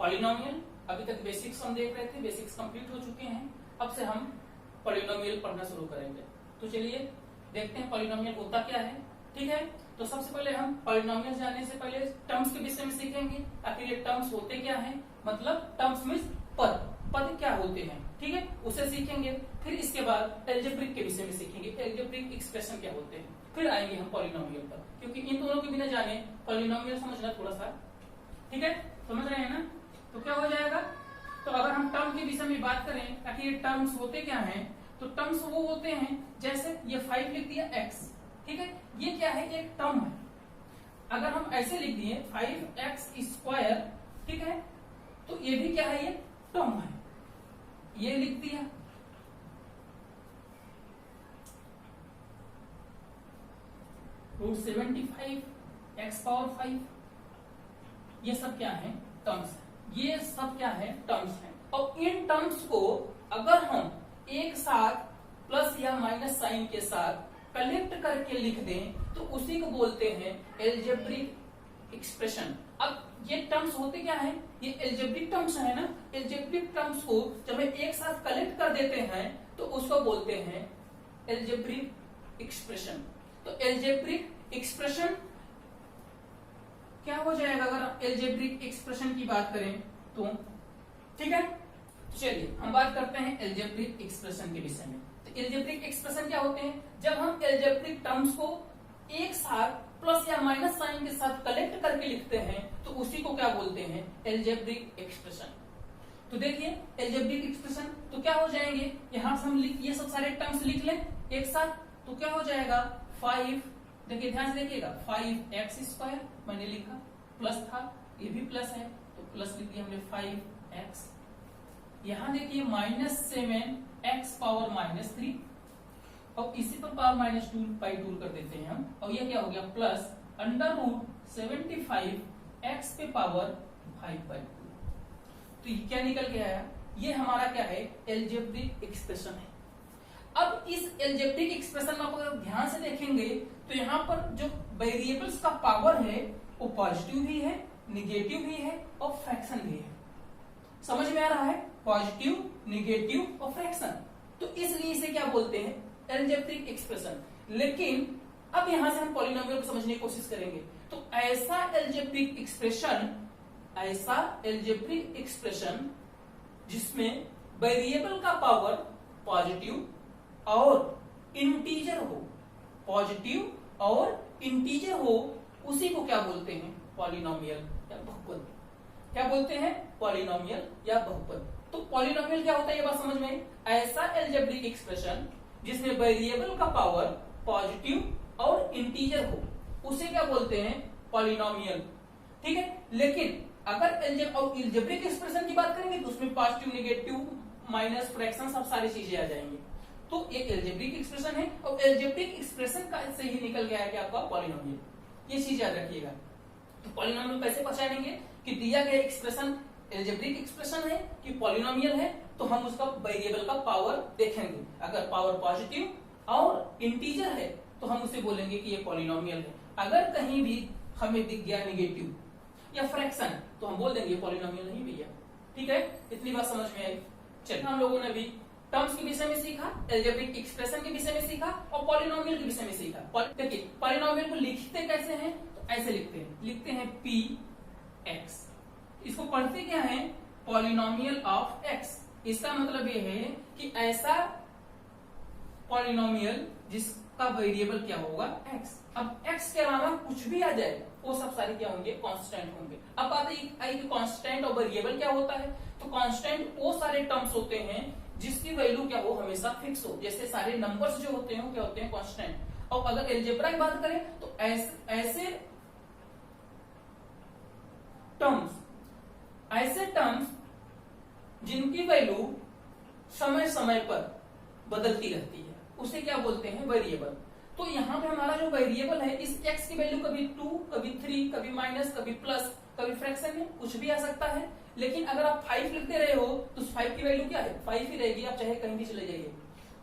Polynomial. अभी तक basics हम देख रहे थे, बेसिक्स कंप्लीट हो चुके हैं। अब से हम पॉलिनोमियल पढ़ना शुरू करेंगे। तो चलिए देखते हैं पॉलिनोमियल होता क्या है। ठीक है, तो सबसे पहले हम पॉलिनोमियल जानने से पहले टर्म्स के विषय में सीखेंगे। आखिर ये टर्म्स होते क्या हैं, मतलब टर्म्स मीन्स पद, पद क्या होते हैं। ठीक है, उसे सीखेंगे। फिर इसके बाद एल्जेब्रिक के विषय में सीखेंगे, एल्जेब्रिक एक्सप्रेशन क्या होते हैं। फिर आएंगे हम पॉलिनोमियल पर, क्योंकि इन दोनों के बिना जाने पॉलिनोमियल समझना थोड़ा सा, ठीक है, समझ रहे हैं ना। तो क्या हो जाएगा, तो अगर हम टर्म के विषय में बात करें आखिर ये टर्म्स होते क्या हैं, तो टर्म्स वो होते हैं जैसे ये 5 लिख दिया x, ठीक है, ये क्या है, एक टर्म है। अगर हम ऐसे लिख दिए 5x², ठीक है, तो ये भी क्या है, ये टर्म है। ये लिख दिया, √75 x⁵, ये सब क्या है, टर्म्स है। ये सब क्या है, टर्म्स है। और इन टर्म्स को अगर हम एक साथ प्लस या माइनस साइन के साथ कलेक्ट करके लिख दें तो उसी को बोलते हैं एल्जेब्रिक एक्सप्रेशन। अब ये टर्म्स होते क्या है, ये एल्जेब्रिक टर्म्स है ना। एल्जेब्रिक टर्म्स को जब हम एक साथ कलेक्ट कर देते हैं तो उसको बोलते हैं एल्जेब्रिक एक्सप्रेशन। तो एल्जेब्रिक एक्सप्रेशन क्या हो जाएगा अगर एल्जेब्रिक एक्सप्रेशन की बात करें तो, ठीक है। तो चलिए हम बात करते हैं एल्जेब्रिक एक्सप्रेशन के विषय में। तो एल्जेब्रिक एक्सप्रेशन क्या होते हैं, जब हम एल्जेब्रिक टर्म्स को एक साथ प्लस या माइनस साइन के साथ कलेक्ट करके लिखते हैं तो उसी को क्या बोलते हैं, एल्जेब्रिक एक्सप्रेशन। तो देखिए एल्जेब्रिक एक्सप्रेशन तो क्या हो जाएंगे, यहां से हम ये सब सारे टर्म्स लिख लें एक साथ, तो क्या हो जाएगा 5, देखिए ध्यान से देखिएगा 5x² मैंने लिखा, प्लस था, ये भी प्लस है तो प्लस लिख दिया हमने 5x। यहां देखिए -7x⁻³ और इसी पर पावर -2 कर देते हैं हम, और ये क्या हो गया प्लस √75x⁵। तो ये क्या निकल के आया, ये हमारा क्या है, एल्जेब्रिक एक्सप्रेशन है। अब इस एल्जेब्रिक एक्सप्रेशन में आप अगर ध्यान से देखेंगे तो यहाँ पर जो वेरिएबल्स का पावर है वो पॉजिटिव भी है, निगेटिव भी है और फ्रैक्शन भी है। समझ में आ रहा है, पॉजिटिव, निगेटिव और फ्रैक्शन। तो इसलिए इसे क्या बोलते हैं, एल्जेब्रिक एक्सप्रेशन। लेकिन अब यहां से हम पॉलिनोमियल को समझने की कोशिश करेंगे। तो ऐसा एल्जेब्रिक एक्सप्रेशन जिसमें वेरिएबल का पावर पॉजिटिव और इंटीजर हो, पॉजिटिव और इंटीजर हो, उसी को क्या बोलते हैं, पॉलिनोमियल या बहुपद। क्या बोलते हैं, पॉलिनोमियल या बहुपद। तो पॉलिनोमियल क्या होता है, ये बात समझ में, ऐसा एल्जेब्रिक एक्सप्रेशन जिसमें वेरिएबल का पावर पॉजिटिव और इंटीजर हो, उसे क्या बोलते हैं, पॉलिनोमियल। ठीक है, लेकिन अगर एल्जेब्रिक एक्सप्रेशन की बात करेंगे तो उसमें पॉजिटिव, निगेटिव, माइनस, फ्रैक्शन सब सारी चीजें आ जाएंगी। तो ये एल्जेब्रिक एक्सप्रेशन है और एल्जेब्रिक एक्सप्रेशन का से ही निकल गया है कि आपका पॉलिनोमियल। ये चीज याद रखिएगा। तो पॉलिनोमियल कैसे पहचानेंगे कि दिया गया एक्सप्रेशन एल्जेब्रिक एक्सप्रेशन है कि पॉलिनोमियल है, तो हम उसका वेरिएबल का पावर देखेंगे। अगर पावर पॉजिटिव और इंटीजर है तो हम उसे बोलेंगे कि ये पॉलिनोमियल है। अगर कहीं भी हमें दिख गया निगेटिव या फ्रैक्शन तो हम बोल देंगे पॉलिनोमियल नहीं भैया। ठीक है, इतनी बात समझ में आई। चलिए हम लोगों ने भी टर्म्स के विषय में सीखा, एल्जेब्रिक एक्सप्रेशन के विषय में सीखा और पॉलिनोमियल के विषय में सीखा। देखिए पॉलिनोमियल को लिखते कैसे हैं, तो ऐसे लिखते हैं px। इसको पढ़ते क्या है, पॉलिनोमियल ऑफ x। इसका मतलब ये है कि ऐसा पॉलिनोमियल जिसका वेरिएबल क्या होगा, x। अब x के अलावा कुछ भी आ जाए वो सब सारे क्या होंगे, कांस्टेंट होंगे। अब बात आई कि कांस्टेंट और वेरिएबल क्या होता है। तो कांस्टेंट वो सारे टर्म्स होते हैं जिसकी वैल्यू क्या हो, हमेशा फिक्स हो। जैसे सारे नंबर्स जो होते हैं क्या होते हैं, कांस्टेंट। और अगर अलजेब्रा की बात करें तो ऐसे टर्म्स जिनकी वैल्यू समय समय पर बदलती रहती है उसे क्या बोलते हैं, वेरिएबल। तो यहाँ पे हमारा जो वेरिएबल है, इस x की वैल्यू कभी 2, कभी 3, कभी माइनस, कभी प्लस, कभी फ्रैक्शन में कुछ भी आ सकता है। लेकिन अगर आप 5 लिखते रहे हो तो 5 की वैल्यू क्या है, 5 ही रहेगी, आप चाहे कहीं भी चले जाइए।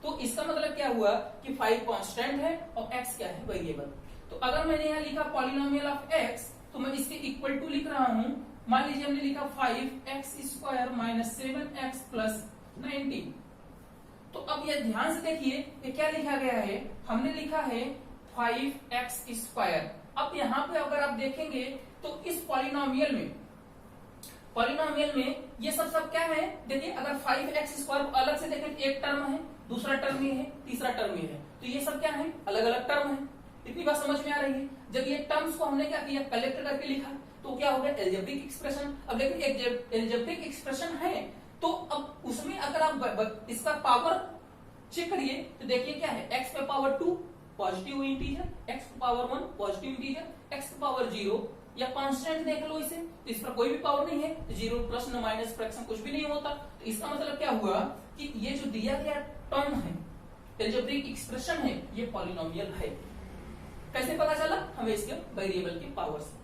तो इसका मतलब क्या हुआ कि 5 कांस्टेंट है और x क्या है, वेरिएबल। तो अगर मैंने यहाँ लिखा पॉलिनोमियल ऑफ x, तो मैं इसके इक्वल टू लिख रहा हूँ मान लीजिए हमने लिखा 5x² माइनस 7x प्लस 90। तो अब ये ध्यान से देखिए ये क्या लिखा गया है, हमने लिखा है 5x²। अब यहाँ पे अगर आप देखेंगे तो इस पॉलिनोमियल में ये सब क्या है, देखिए अगर 5x² अलग से देखें एक टर्म है, दूसरा टर्म ये है, तीसरा टर्म ये है, तो ये सब क्या है, अलग अलग टर्म है। इतनी बात समझ में आ रही है। जब ये टर्म्स को हमने क्या किया, कलेक्ट करके लिखा तो क्या हो गया, एल्जेब्रिक एक्सप्रेशन। अब लेकिन एल्जेब्रिक एक्सप्रेशन है तो अब उसमें अगर आप इसका पावर चेक करिए तो देखिए क्या है, x पे पावर 2 पॉजिटिव इंटीजर, x पे पावर 1 पॉजिटिव इंटीजर, x पे पावर 0 या कांस्टेंट देख लो इसे, तो इस पर कोई भी पावर नहीं है, तो 0 प्लस न माइनस फ्रैक्शन कुछ भी नहीं होता। तो इसका मतलब क्या हुआ कि ये जो दिया गया टर्म है, एल्जेब्रिक एक्सप्रेशन है, ये पॉलिनोमियल है। कैसे पता चला, हमें इसके वेरिएबल की पावर से।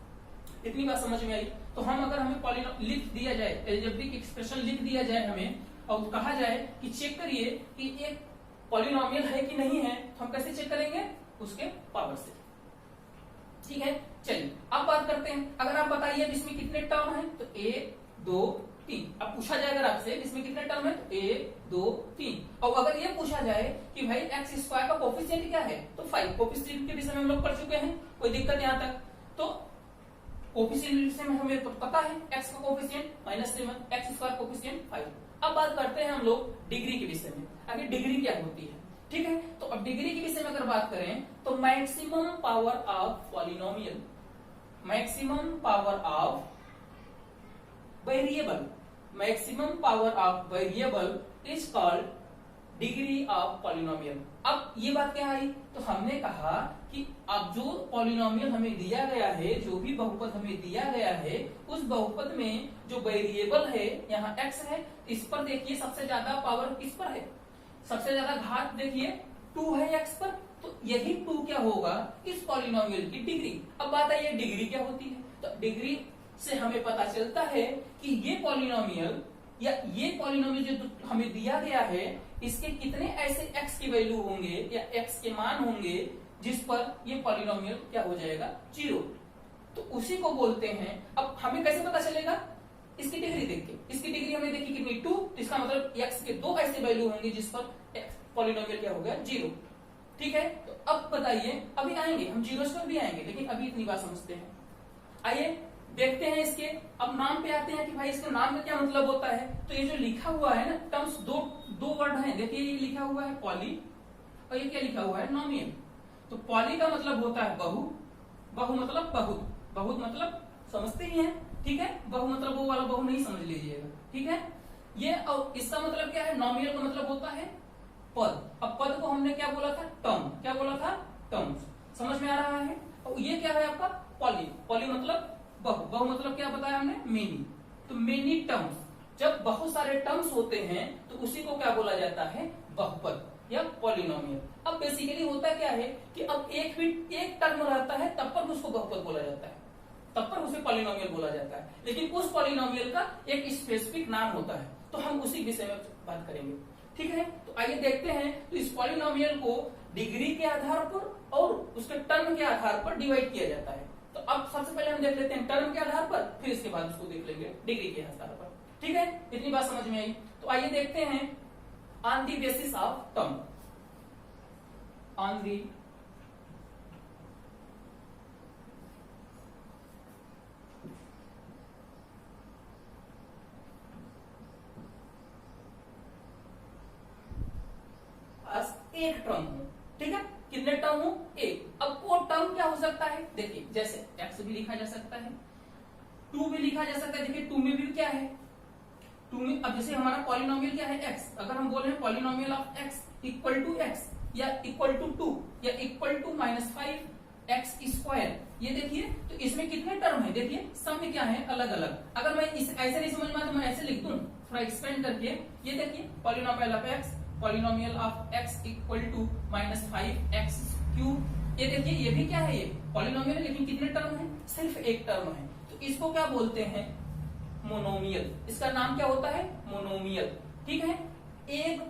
इतनी बात समझ में आई। तो हम अगर हमें पॉलिनोमियल लिख दिया जाए, एल्जेब्रिक एक्सप्रेशन लिख दिया जाए हमें, और कहा जाए कि चेक करिए कि एक पॉलिनोमियल है कि नहीं है, तो हम कैसे चेक करेंगे, उसके पावर से। ठीक है, चलिए अब बात करते हैं। अगर आप बताइए इसमें कितने टर्म हैं, तो 1 2 3। अब पूछा जाए अगर आपसे इसमें कितने टर्म है, तो 1 2 3। और अगर ये पूछा जाए कि भाई x² का कोफिशिएंट क्या है, तो 5। कोफिशिएंट के विषय में हम लोग पढ़ चुके हैं, कोई दिक्कत यहाँ तक। तो कोफिशिएंट से हमें पता है x का कोफिशिएंट -7, x² कोफिशिएंट 5। अब बात करते हैं हम लोग डिग्री के विषय में, आगे डिग्री क्या होती है। ठीक है, तो अब डिग्री के विषय में अगर बात करें तो maximum power of polynomial, maximum power of variable, maximum power of variable is called degree of polynomial. अब ये बात क्या आई, तो हमने कहा कि अब जो पॉलिनोमियल हमें दिया गया है, जो भी बहुपद हमें दिया गया है, उस बहुपद में जो वेरिएबल है, यहाँ x है, इस पर देखिए सबसे ज्यादा पावर किस पर है, सबसे ज्यादा घात देखिए 2 है x पर, तो यही 2 क्या होगा, इस पॉलिनोमियल की डिग्री। अब बात आई डिग्री क्या होती है, तो डिग्री से हमें पता चलता है कि ये पॉलिनोमियल या ये पॉलिनोमियल जो हमें दिया गया है, इसके कितने ऐसे x की वैल्यू होंगे या x के मान होंगे जिस पर ये पॉलिनोमियल क्या हो जाएगा, 0। तो उसी को बोलते हैं। अब हमें कैसे पता चलेगा, इसकी डिग्री देख के। इसकी डिग्री हमने देखी कितनी, 2, इसका मतलब x के 2 ऐसे वैल्यू होंगे जिस पर पॉलिनोमियल क्या हो गया, 0। ठीक है, तो अब बताइए, अभी आएंगे हम जीरोस पर भी आएंगे, लेकिन अभी इतनी बात समझते हैं। आइए देखते हैं इसके। अब नाम पे आते हैं कि भाई इसके नाम का क्या मतलब होता है। तो ये जो लिखा हुआ है ना टर्म्स, दो वर्ड हैं, देखिए ये लिखा हुआ है पॉली और ये क्या लिखा हुआ है, नोमियल। तो पॉली का मतलब होता है बहु, बहु मतलब बहुत, बहुत मतलब समझते ही हैं। ठीक है, बहु मतलब वो वाला बहु नहीं समझ लीजिएगा। ठीक है, ये और इसका मतलब क्या है, नोमियल का मतलब होता है पद। अब पद को हमने क्या बोला था, टर्म। क्या बोला था, टर्म्स। समझ में आ रहा है। और ये क्या है आपका पॉली, पॉली मतलब बहु, बहु मतलब क्या बताया हमने, मेनी। तो मेनी टर्म्स, जब बहुत सारे टर्म्स होते हैं तो उसी को क्या बोला जाता है, बहुपद या पॉलिनोमियल। अब बेसिकली होता क्या है कि अब एक टर्म रहता है तब पर उसको बहुपद बोला जाता है, तब पर उसे पॉलिनोमियल बोला जाता है। लेकिन उस पॉलिनोमियल का एक स्पेसिफिक नाम होता है, तो हम उसी विषय में बात करेंगे। ठीक है, तो आइए देखते हैं। तो इस पॉलिनोमियल को डिग्री के आधार पर और उसके टर्म के आधार पर डिवाइड किया जाता है। तो अब सबसे पहले हम देख लेते हैं टर्म के आधार पर, फिर इसके बाद उसको देख लेंगे डिग्री के आधार पर। ठीक है, इतनी बात समझ में आई। तो आइए देखते हैं on the basis of term, on the एक टर्म हो। ठीक है, कितने टर्म हो, एक। अब वो टर्म क्या हो सकता है, देखिए जैसे x भी लिखा जा सकता है, 2 भी लिखा जा सकता है। देखिए 2 में भी क्या है, 2 में अब जैसे हमारा पॉलिनोमियल क्या है, x। अगर हम बोल रहे हैं polynomial of x equal to x या इक्वल टू 2 या इक्वल टू -5x², ये देखिए तो इसमें कितने टर्म है, देखिए सब में क्या है, अलग अलग। अगर मैं इस ऐसे नहीं समझ में तो मैं ऐसे लिख दूं थोड़ा एक्सपेंड करके। ये देखिए polynomial of x, polynomial of x equal to -5x³। ये देखिए ये भी क्या है, ये पॉलिनोमियल, लेकिन कितने टर्म है, सिर्फ एक टर्म है। तो इसको क्या बोलते हैं, मोनोमियल। इसका नाम क्या होता है, मोनोमियल। ठीक है, एक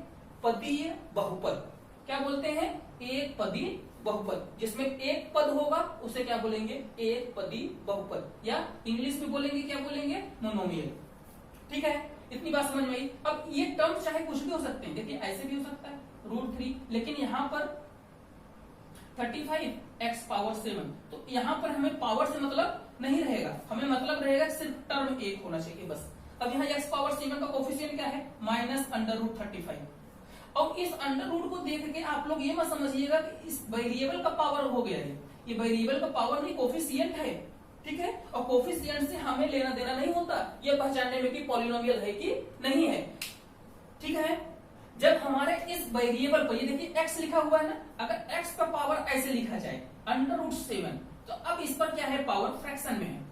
पदीय बहुपद। क्या बोलते हैं, एक पदीय बहुपद, जिसमें एक पद होगा उसे क्या बोलेंगे, एक पदी बहुपद, या इंग्लिश में बोलेंगे क्या बोलेंगे, मोनोमियल। ठीक है, इतनी बात समझ में आई। अब ये टर्म चाहे कुछ भी हो सकते हैं, देखिए ऐसे भी हो सकता है √3, लेकिन यहाँ पर 35x पावर 7, तो यहाँ पर हमें पावर से मतलब नहीं रहेगा, हमें मतलब रहेगा सिर्फ टर्म एक होना चाहिए बस। अब यहाँ x पावर 7 का कोफिशिएंट क्या है, -√35। अब इस अंडर रूट को देख के आप लोग ये मत समझिएगा कि इस वेरिएबल का पावर हो गया है, ये वेरिएबल का पावर नहीं, कोफिशिएंट है। ठीक है, और कोफिशिएंट से हमें लेना देना नहीं होता ये पहचानने में कि पॉलिनोमियल है कि नहीं है। ठीक है, जब हमारे इस वेरिएबल पर ये देखिए x लिखा हुआ है ना, अगर x का पावर ऐसे लिखा जाए √7, तो अब इस पर क्या है, पावर फ्रैक्शन में है।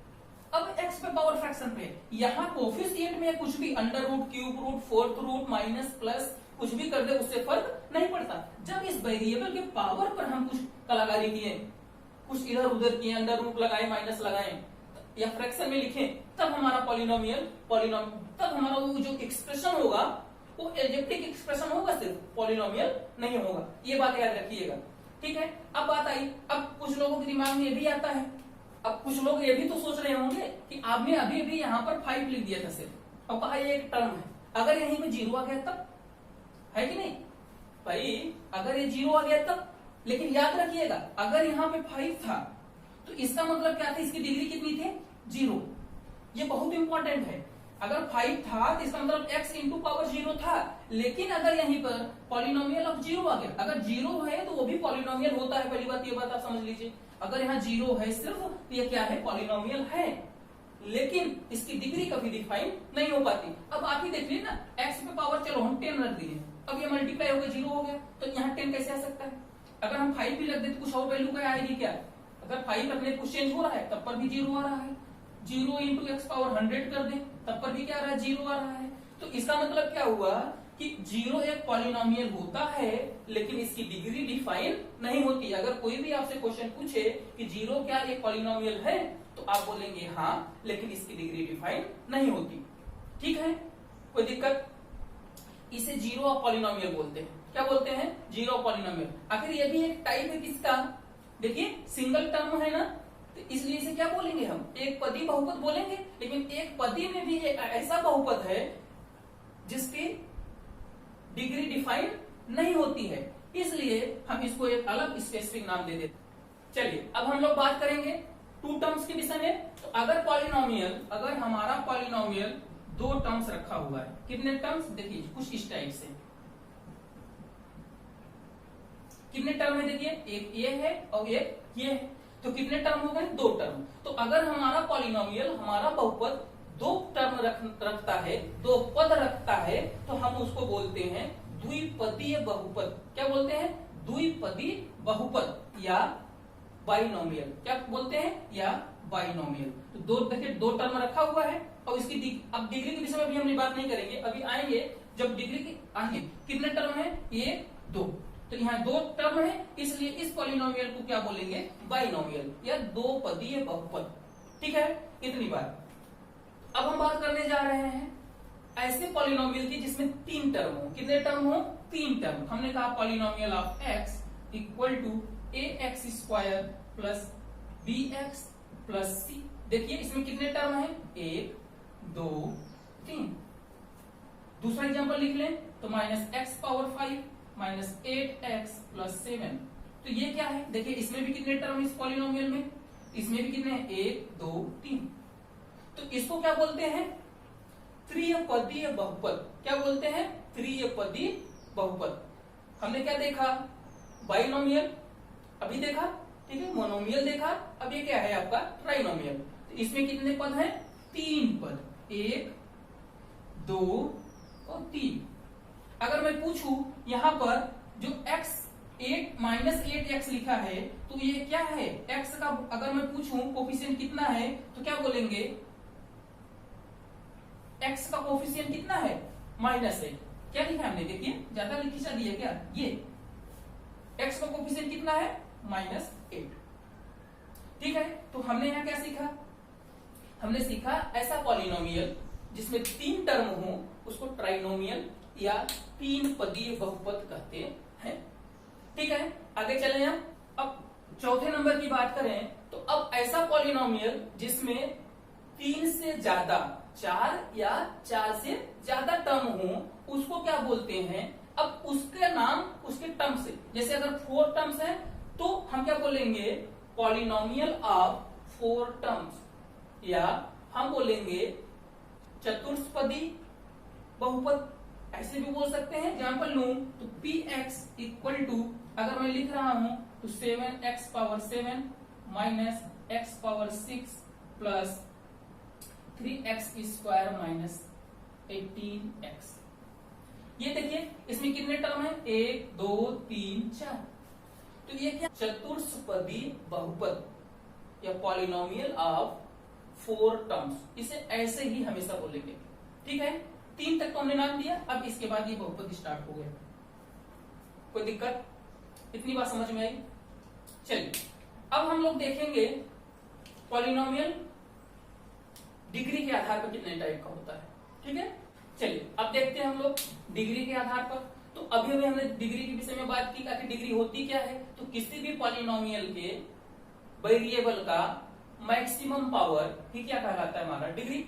अब x पे पावर फ्रैक्शन पे, यहाँ कोफिशिएंट में कुछ भी under root, cube root, fourth root, minus, plus कुछ भी कर दे उससे फर्क नहीं पड़ता। जब इस वेरिएबल के पावर पर हम कुछ कलाकारी किए, कुछ इधर उधर किए, अंडर रूट लगाए, माइनस लगाए या फ्रैक्शन में लिखे, तब हमारा पॉलिनोमियल तब हमारा वो जो एक्सप्रेशन होगा वो एल्जेब्रिक एक्सप्रेशन होगा, सिर्फ पॉलिनोमियल नहीं होगा। ये बात याद रखिएगा। ठीक है, अब बात आई, अब कुछ लोगों के दिमाग में ये भी आता है, अब कुछ लोग ये भी तो सोच रहे होंगे कि आपने अभी भी यहाँ पर 5 लिख दिया था सिर्फ, और कहा ये एक टर्म है, अगर यहीं पे 0 आ गया तब, है कि नहीं भाई, अगर ये 0 आ गया तब। लेकिन याद रखिएगा, अगर यहाँ पे 5 था तो इसका मतलब क्या था, इसकी डिग्री कितनी थी, 0। ये बहुत इंपॉर्टेंट है। अगर 5 था तो इसका मतलब x इंटू पावर 0 था, लेकिन अगर यहीं पर पॉलिनोमियल ऑफ 0 आ गया, अगर 0 है तो वो भी पॉलिनोमियल होता है। पहली बात ये बात आप समझ लीजिए, अगर यहाँ 0 है सिर्फ तो ये क्या है, पॉलिनोमियल है, लेकिन इसकी डिग्री कभी डिफाइन नहीं हो पाती। अब आप ही देख लीजिए ना, x पे पावर चलो हम 10 रख दिए, अब ये मल्टीप्लाई हो गया 0 हो गया, तो यहाँ 10 कैसे आ सकता है। अगर हम 5 भी रख देते कुछ और वैल्यू का आएगी क्या, अगर 5 रखने कुछ चेंज हो रहा है तब पर भी 0 आ रहा है, 0 इंटू x पावर 100 कर दे तब पर भी क्या आ रहा है, 0 आ रहा है। तो इसका मतलब क्या हुआ कि 0 एक पॉलिनोमियल होता है, लेकिन इसकी डिग्री डिफाइन नहीं होती। अगर कोई भी आपसे क्वेश्चन पूछे कि 0 क्या एक पॉलिनोमियल है, तो आप बोलेंगे हाँ, लेकिन इसकी डिग्री डिफाइन नहीं होती। ठीक है, कोई दिक्कत। इसे 0 ऑफ पॉलिनोमियल बोलते हैं। क्या बोलते हैं, 0 ऑफ पॉलिनोमियल। आखिर ये भी एक टाइप है किसका, देखिए सिंगल टर्म है ना, तो इसलिए इसे क्या बोलेंगे हम, एक पदी बहुपद बोलेंगे। लेकिन एक पदी में भी एक ऐसा बहुपद है जिसकी डिग्री डिफाइन नहीं होती है, इसलिए हम इसको एक अलग स्पेसिफिक नाम दे देते। चलिए अब हम लोग बात करेंगे 2 टर्म्स के विषय में। तो अगर हमारा पॉलिनोमियल 2 टर्म्स रखा हुआ है, कितने टर्म्स, देखिए कुछ इस टाइप से, कितने टर्म है, देखिए एक ये है और एक ये है, तो कितने टर्म हो गए, 2 टर्म। तो अगर हमारा पॉलिनोमियल, हमारा बहुपद 2 टर्म रखता है, 2 पद रखता है, तो हम उसको बोलते हैं द्विपदीय बहुपद। क्या बोलते हैं, द्विपदीय बहुपद या बाइनोमियल। क्या बोलते हैं, या बाइनोमियल। तो 2 देखिए 2 टर्म रखा हुआ है, और इसकी अब डिग्री के विषय में भी हम बात नहीं करेंगे, अभी आएंगे जब डिग्री की आएंगे। कितने टर्म है, 1 2, तो यहाँ 2 टर्म है, इसलिए इस पॉलिनोमियल को क्या बोलेंगे, बाइनोमियल या 2 पदीय बहुपद। ठीक है, इतनी बात। अब हम बात करने जा रहे हैं ऐसे पॉलिनोमियल की जिसमें 3 टर्म हो। कितने टर्म हो, 3 टर्म। हमने कहा polynomial of x equal to ax² plus bx plus c। देखिए इसमें कितने टर्म है, 1 2 3। दूसरा एग्जांपल लिख लें तो -x पावर 5 -8x प्लस 7। तो ये क्या है, देखिए इसमें भी कितने टर्म इस पॉलिनोमियल में, इसमें भी कितने हैं, 1 2 3। तो इसको क्या बोलते हैं, त्रिपदीय बहुपद। क्या बोलते हैं, त्रिपदीय बहुपद। हमने क्या देखा, बाइनोमियल अभी देखा, ठीक है, मोनोमियल देखा, अब ये क्या है आपका ट्राइनोमियल। तो इसमें कितने पद हैं, 3 पद, 1 2 और 3। अगर मैं पूछूं यहां पर जो x 8 लिखा है, तो ये क्या है, x का अगर मैं पूछूं कोफिशिएंट कितना है, तो क्या बोलेंगे, x का कोफिशिएंट कितना है, -8। क्या लिखा हमने, देखिए ज्यादा खींचा दिया क्या, ये x का कोफिशिएंट कितना है, -8। ठीक है, तो हमने यहाँ क्या सीखा, हमने सीखा ऐसा पॉलिनोमियल जिसमें 3 टर्म हो उसको ट्राइनोमियल या 3 पदीय बहुपद कहते हैं। ठीक है, आगे चले हम। चौथे नंबर की बात करें तो अब ऐसा पॉलिनोमियल जिसमें 3 से ज्यादा, 4 या 4 से ज्यादा टर्म हो, उसको क्या बोलते हैं? अब उसके नाम उसके टर्म से, जैसे अगर 4 टर्म्स है तो हम क्या बोलेंगे? पॉलिनोमियल ऑफ 4 टर्म्स, या हम बोलेंगे चतुष्पदी बहुपद, ऐसे भी बोल सकते हैं। एग्जाम्पल लूं तो px इक्वल टू, अगर मैं लिख रहा हूं तो 7x power 7 minus x power 6 plus 3x square minus 18x। ये देखिए इसमें कितने टर्म है? 1 2 3 4। तो ये क्या? चतुष्पदी बहुपद या पॉलिनोमियल ऑफ 4 टर्म्स, इसे ऐसे ही हमेशा बोलेंगे। ठीक है, 3 तक तो हमने नाम दिया, अब इसके बाद ये बहुपद स्टार्ट हो गया। कोई दिक्कत? इतनी बात समझ में आई? चलिए अब हम लोग देखेंगे पॉलिनोमियल डिग्री के आधार पर कितने टाइप का होता है। ठीक है, चलिए अब देखते हैं हम लोग डिग्री के आधार पर। तो अभी हमने डिग्री के विषय में बात की कि डिग्री होती क्या है। तो किसी भी पॉलिनोमियल के वेरिएबल का मैक्सिमम पावर ही क्या कहलाता है? हमारा डिग्री।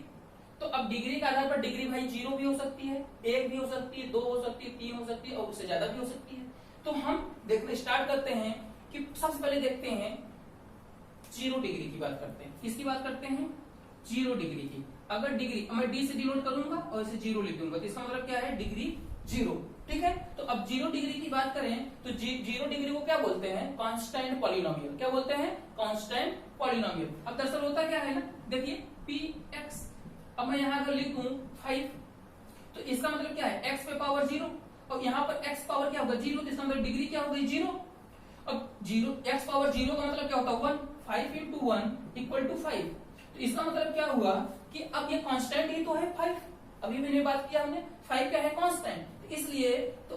तो अब डिग्री के आधार पर डिग्री भाई 0 भी हो सकती है, 1 भी हो सकती है, 2 हो सकती है, 3 हो सकती है और उससे ज्यादा भी हो सकती है। तो हम देखने स्टार्ट करते हैं कि सबसे पहले देखते हैं 0 डिग्री की बात करते हैं। किसकी बात करते हैं? 0 डिग्री की। अगर डिग्री मैं डी से डिनोट करूंगा और इसे 0 लिख दूंगा तो इसका मतलब क्या है? डिग्री 0। ठीक है, तो अब 0 डिग्री की बात करें तो 0 डिग्री को क्या बोलते हैं? Constant polynomial. क्या बोलते हैं? Constant polynomial. अब दरअसल होता क्या है ना, देखिए px, अब मैं यहां अगर लिखूं 5 तो इसका मतलब क्या है? x पे पावर 0 और यहाँ पर x पावर क्या होगा? 0, तो इसका मतलब डिग्री क्या हो गई? 0। अब 0 x पावर 0 का मतलब क्या होता है? 1। 5 इंटू 1 इक्वल टू 5। तो इसका मतलब क्या हुआ कि अब ये कांस्टेंट ही तो है 5। अभी मैंने बात किया हमने 5 क्या है? कांस्टेंट। तो इसलिए तो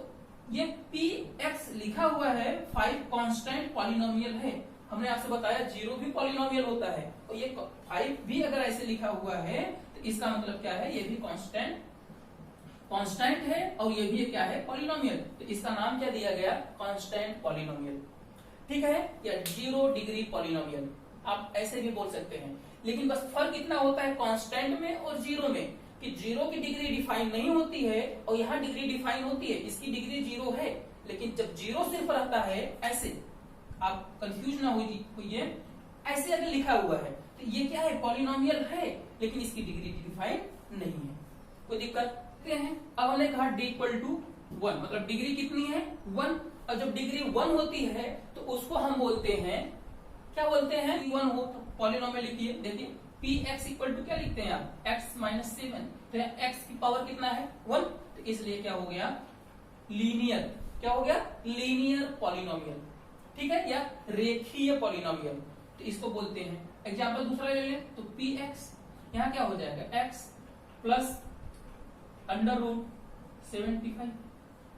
ये px लिखा हुआ है 5 कांस्टेंट पॉलिनोमियल है। हमने आपसे बताया 0 भी पॉलिनोमियल होता है और ये 5 भी अगर ऐसे लिखा हुआ है तो इसका मतलब क्या है? ये भी कांस्टेंट है और ये भी क्या है? पॉलिनोमियल। तो इसका नाम क्या दिया गया? Constant polynomial. ठीक है, या 0 डिग्री पॉलिनोमियल आप ऐसे भी बोल सकते हैं। लेकिन बस फर्क इतना होता है कांस्टेंट में और 0 में कि 0 की डिग्री डिफाइन नहीं होती है और यहाँ डिग्री डिफाइन होती है। इसकी डिग्री 0 है, लेकिन जब 0 सिर्फ रहता है ऐसे, आप कंफ्यूज ना होइए, ऐसे अगर लिखा हुआ है तो ये क्या है? पॉलिनोमियल है, लेकिन इसकी डिग्री डिफाइन नहीं है। कोई दिक्कत हैं? अब हमने कहा d इक्वल टू 1, मतलब डिग्री कितनी है? 1। और जब डिग्री 1 होती है तो उसको हम बोलते हैं, क्या बोलते हैं? 1 हो तो पॉलिनोमियल लिखिए। देखिए px इक्वल टू क्या लिखते हैं आप? x minus 7। तो x की पावर कितना है? 1। तो इसलिए क्या हो गया? लीनियर। क्या हो गया? Linear polynomial. ठीक है, या रेखीय पॉलिनोमियल, तो इसको बोलते हैं। एग्जाम्पल दूसरा ले लें तो px यहाँ क्या हो जाएगा? x plus under root 75।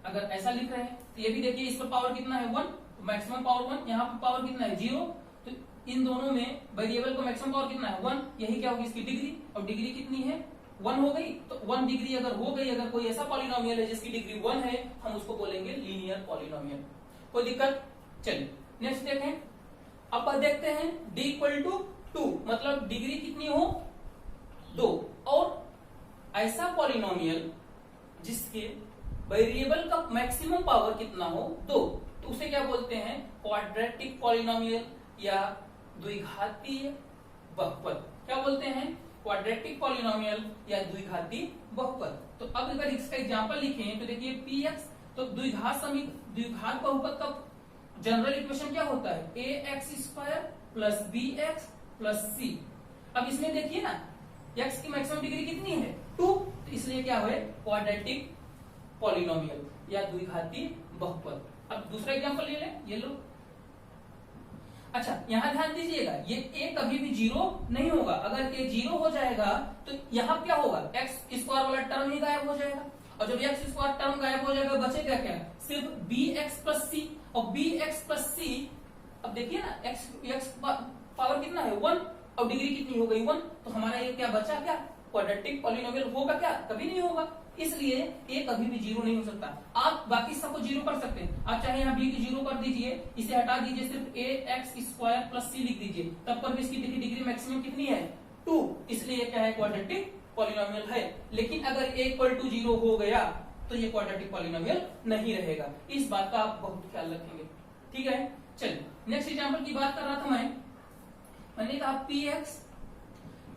अगर ऐसा लिख रहे हैं तो ये भी देखिए इस पर पावर कितना है? 1, तो मैक्सिमम पावर 1। यहाँ पर पावर कितना है? 0। तो इन दोनों में वेरिएबल को मैक्सिमम पावर कितना है? 1। यही क्या होगी? इसकी डिग्री। और डिग्री कितनी है? 1 हो गई। तो 1 डिग्री अगर हो गई, अगर कोई ऐसा पॉलिनोमियल है जिसकी डिग्री 1 है, हम उसको बोलेंगे लीनियर पॉलिनोमियल। कोई दिक्कत? चलिए नेक्स्ट देखें। अब देखते हैं d इक्वल टू 2, मतलब डिग्री कितनी हो? 2। और ऐसा पॉलिनोमियल जिसके वेरिएबल का मैक्सिमम पावर कितना हो? 2, तो उसे क्या बोलते हैं? क्वाड्रेटिक पॉलिनोमियल या द्विघातीय बहुपद। क्या बोलते हैं? क्वाड्रेटिक पॉलिनोमियल या द्विघाती बहुपद। तो अब अगर इसका एग्जांपल लिखें तो देखिए px, तो द्विघात बहुपद का जनरल इक्वेशन क्या होता है? ax square plus bx plus c। अब इसमें देखिए ना x की मैक्सिमम डिग्री कितनी है? 2, तो इसलिए क्या है? क्वाड्रेटिक पॉलिनोमियल या द्विघाती बहुपद। अब दूसरा एग्जांपल ले लें, ये लो। अच्छा यहां ध्यान दीजिएगा, ये a कभी भी 0 नहीं होगा। अगर a 0 हो जाएगा तो यहाँ क्या होगा? x स्क्वायर वाला टर्म ही गायब हो जाएगा। और जब x स्क्वायर टर्म गायब हो जाएगा बचेगा क्या? सिर्फ bx प्लस c। और bx प्लस c, अब देखिए ना x पावर कितना है? 1 और डिग्री कितनी हो गई? 1। तो हमारा ये क्या बचा? क्या क्वाड्रेटिक पॉलिनोमियल होगा? क्या कभी नहीं होगा। इसलिए ए कभी भी जीरो नहीं हो सकता। आप बाकी सबको जीरो कर सकते हैं, आप चाहे यहाँ बी की जीरो कर दीजिए, इसे हटा दीजिए, सिर्फ ए एक्स स्क्वायर प्लस सी लिख दीजिए, तब पर भी इसकी डिग्री मैक्सिमम कितनी है 2, इसलिए क्या है क्वाड्रेटिक पॉलिनोमियल है। लेकिन अगर ए इक्वल टू 0 हो गया तो ये क्वाड्रेटिक पॉलिनोमियल नहीं रहेगा, इस बात का आप बहुत ख्याल रखेंगे। ठीक है, चलिए नेक्स्ट एग्जांपल की बात कर रहा था मैंने कहा पी एक्स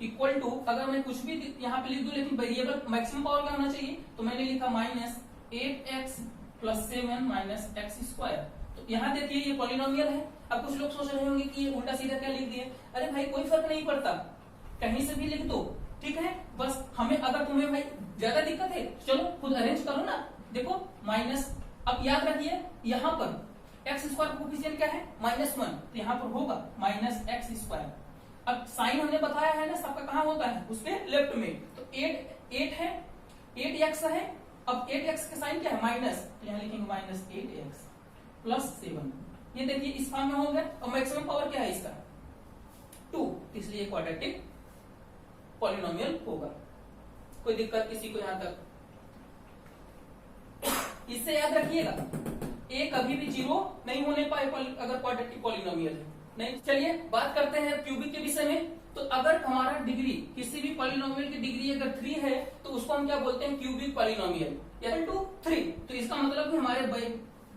इक्वल टू, अगर मैं कुछ भी यहाँ पे लिख दूं लेकिन वेरिएबल मैक्सिमम पावर क्या होना चाहिए, तो मैंने लिखा -8x + 7 - x स्क्वायर। तो यहाँ देखिए ये पॉलिनोमियल है। अब कुछ लोग सोच रहे होंगे कि ये उल्टा सीधा क्या लिख दिया, अरे भाई कोई फर्क नहीं पड़ता, कहीं से भी लिख दो, ठीक है। बस हमें, अगर तुम्हें भाई ज्यादा दिक्कत है चलो खुद अरेंज करो ना। देखो माइनस, अब याद रखिए यहाँ पर एक्स स्क्वायर कोफिशिएंट क्या है -1, तो यहाँ पर होगा -x स्क्वायर। अब साइन हमने बताया है ना सबका कहाँ होता है, उसके लेफ्ट में, तो 8 है, 8x है। अब 8x का साइन क्या है माइनस, तो यहाँ लिखेंगे -8x + 7। ये देखिए इस फॉर्म में हो गया, और मैक्सिमम पावर क्या है इसका 2, इसलिए क्वाड्रेटिक पॉलिनोमियल होगा। कोई दिक्कत किसी को यहां तक? इससे याद रखिएगा ए कभी भी 0 नहीं होने पाए अगर क्वाड्रेटिक पॉलिनोमियल है। नहीं, चलिए बात करते हैं क्यूबिक के विषय में। तो अगर हमारा डिग्री, किसी भी पॉलिनोमियल की डिग्री अगर 3 है तो उसको हम क्या बोलते हैं, क्यूबिक पॉलिनोमियल, या टू 3। तो इसका मतलब कि हमारे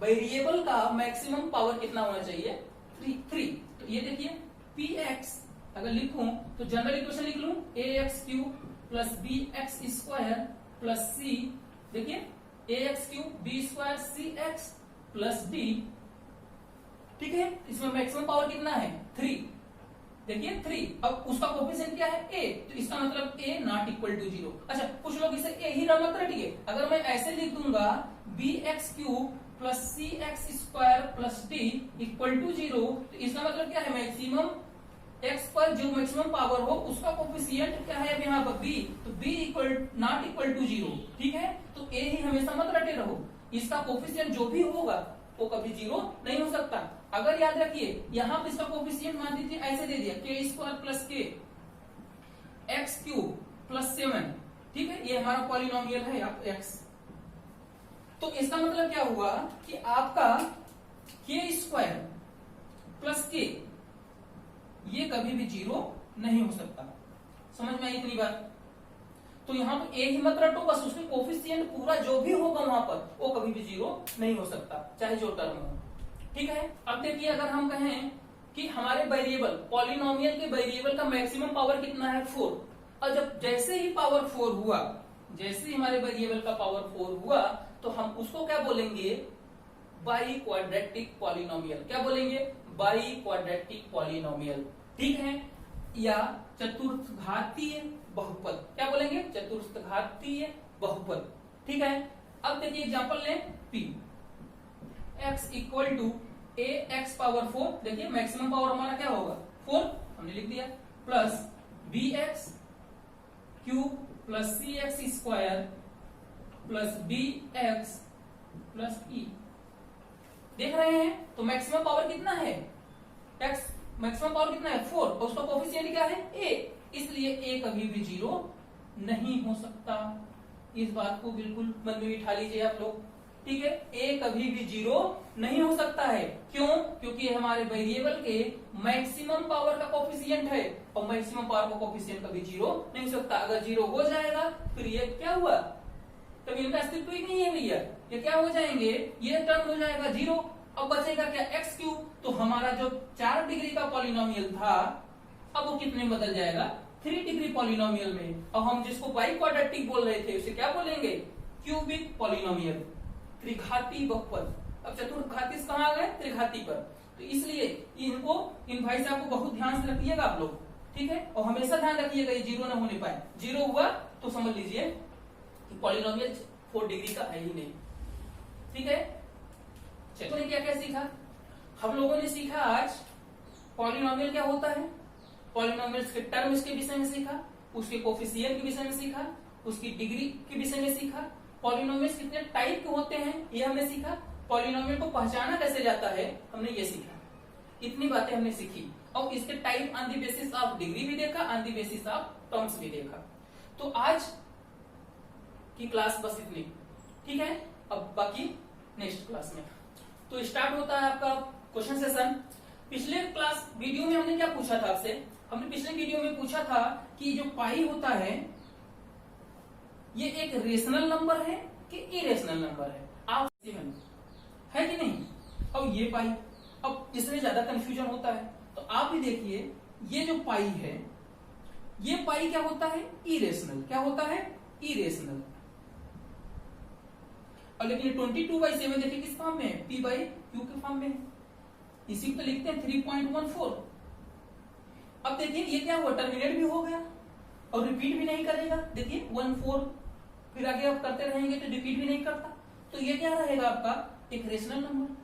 वेरिएबल का मैक्सिमम पावर कितना होना चाहिए 3। तो ये देखिए पी एक्स अगर लिखूं तो जनरल इक्वेशन लिख लूं ax³ + bx² + c, देखिए ax³ b² cx + d, ठीक है। इसमें मैक्सिमम पावर कितना है 3, देखिए 3। अब उसका कोफिशिएंट क्या है a, तो इसका मतलब a ≠ 0। अच्छा, कुछ लोग इसे a ही मत रटिए, अगर मैं ऐसे लिख दूंगा bx³ + cx² + d = 0, तो इसका मतलब क्या है मैक्सिमम x पर जो मैक्सिमम पावर हो उसका कोफिशिएंट क्या है अब यहाँ पर b, तो b ≠ 0, ठीक है। तो a ही हमेशा मत रटे रहो, इसका कोफिशिएंट जो भी होगा वो कभी 0 नहीं हो सकता। अगर याद रखिए यहाँ पे इसका कोफिशिएंट मान दीजिए ऐसे दे दिया k² + k x³ + 7, ठीक है, ये हमारा पॉलिनोमियल है आप x। तो इसका मतलब क्या हुआ कि आपका k² + k ये कभी भी 0 नहीं हो सकता। समझ में आई इतनी बात? तो यहाँ पे एक ही मत रटो, बस उसके कोफिशिएंट पूरा जो भी होगा वहां पर वो कभी भी 0 नहीं हो सकता, चाहे जो टर्म हो, ठीक है। अब देखिए अगर हम कहें कि हमारे वेरिएबल, पॉलिनोमियल के वेरिएबल का मैक्सिमम पावर कितना है 4, और जब जैसे ही पावर 4 हुआ, जैसे ही हमारे वेरिएबल का पावर 4 हुआ, तो हम उसको क्या बोलेंगे, बाई क्वाड्रेटिक पॉलिनोमियल। क्या बोलेंगे, बाई क्वाड्रेटिक पॉलिनोमियल, ठीक है, या चतुर्थघातीय बहुपद। क्या बोलेंगे, चतुर्थघातीय बहुपद, ठीक है। अब देखिए एग्जांपल लें p x = ax⁴, देखिए मैक्सिमम पावर हमारा क्या होगा 4, हमने लिख दिया, plus bx³ + cx² + bx + e। देख रहे हैं, तो मैक्सिमम पावर कितना है x, मैक्सिमम पावर कितना है 4, और उसका कोफिशिएंट क्या है a, इसलिए a कभी भी 0 नहीं हो सकता। इस बात को बिल्कुल मन में बिठा लीजिए आप लोग, ठीक है। a कभी भी 0 नहीं हो सकता है, क्यों, क्योंकि हमारे वेरिएबल के मैक्सिमम पावर का कोफिशिएंट है, और मैक्सिमम पावर का कोफिशिएंट कभी 0 नहीं हो सकता। अगर 0 हो जाएगा फिर ये क्या हुआ, तब इनका अस्तित्व ही नहीं है भैया, ये क्या हो जाएंगे, ये टर्म हो जाएगा 0। अब बचेगा क्या x³, तो हमारा जो 4 डिग्री का पॉलिनोमियल था अब वो कितने में बदल जाएगा 3 डिग्री पॉलिनोमियल में, और हम जिसको बाई क्वाड्रेटिक बोल रहे थे उसे क्या बोलेंगे, क्यूबिक पॉलिनोमियल, त्रिघाती बहुपद। अब चतुर्घाती कहाँ आ गए, त्रिघाती पर, तो इसलिए इनको, इन भाई साहब को बहुत ध्यान से रखिएगा आप लोग, ठीक है, और हमेशा ध्यान रखिएगा ये 0 न होने पाए। 0 हुआ तो समझ लीजिए कि पॉलिनोमियल 4 डिग्री का है ही नहीं, ठीक है। चलिए क्या क्या सीखा हम लोगों ने, सीखा आज पॉलिनोमियल क्या होता है, पॉलिनोमियल्स के टर्म्स के विषय में सीखा, उसके कोफिशिएंट के विषय में सीखा, उसकी डिग्री के विषय में सीखा, पॉलिनोमियल्स कितने टाइप के होते हैं ये हमने सीखा, पॉलिनोमियल को पहचाना कैसे जाता है हमने ये सीखा। इतनी बातें हमने सीखी, और इसके type on the basis of degree भी देखा, on the basis of terms भी देखा। तो आज की क्लास बस इतनी, ठीक है। अब बाकी नेक्स्ट क्लास में। तो स्टार्ट होता है आपका क्वेश्चन सेशन। पिछले क्लास वीडियो में हमने क्या पूछा था आपसे, हमने पिछले वीडियो में पूछा था कि जो पाई होता है ये एक रेशनल नंबर है कि इरेशनल नंबर है, आप है कि नहीं। अब ये पाई, अब इसमें ज्यादा कंफ्यूजन होता है, तो आप भी देखिए ये जो पाई है, ये पाई क्या होता है, इरेशनल। क्या होता है, इरेशनल। और लेकिन 22/7 देखिए किस फॉर्म में है, p/q के फॉर्म में है, इसी को तो लिखते हैं 3.14। अब देखिए ये क्या हुआ, टर्मिनेट भी हो गया और रिपीट भी नहीं करेगा। देखिए 14, फिर आगे आप करते रहेंगे तो रिपीट भी नहीं करता, तो ये क्या रहेगा आपका, एक रेशनल नंबर।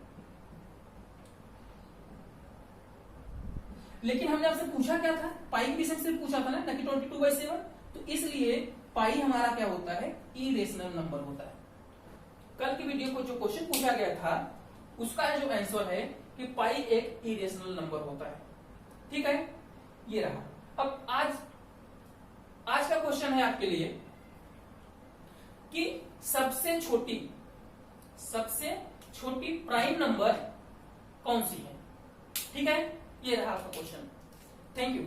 लेकिन हमने आपसे पूछा क्या था, पाई के विषय से पूछा था ना कि 22/7, तो इसलिए पाई हमारा क्या होता है, इरेशनल नंबर होता है। कल की वीडियो को जो क्वेश्चन पूछा गया था उसका जो आंसर है कि पाई एक इरेशनल नंबर होता है, ठीक है। ये रहा। अब आज का क्वेश्चन है आपके लिए कि सबसे छोटी प्राइम नंबर कौन सी है, ठीक है। ये रहा आपका क्वेश्चन। Thank you.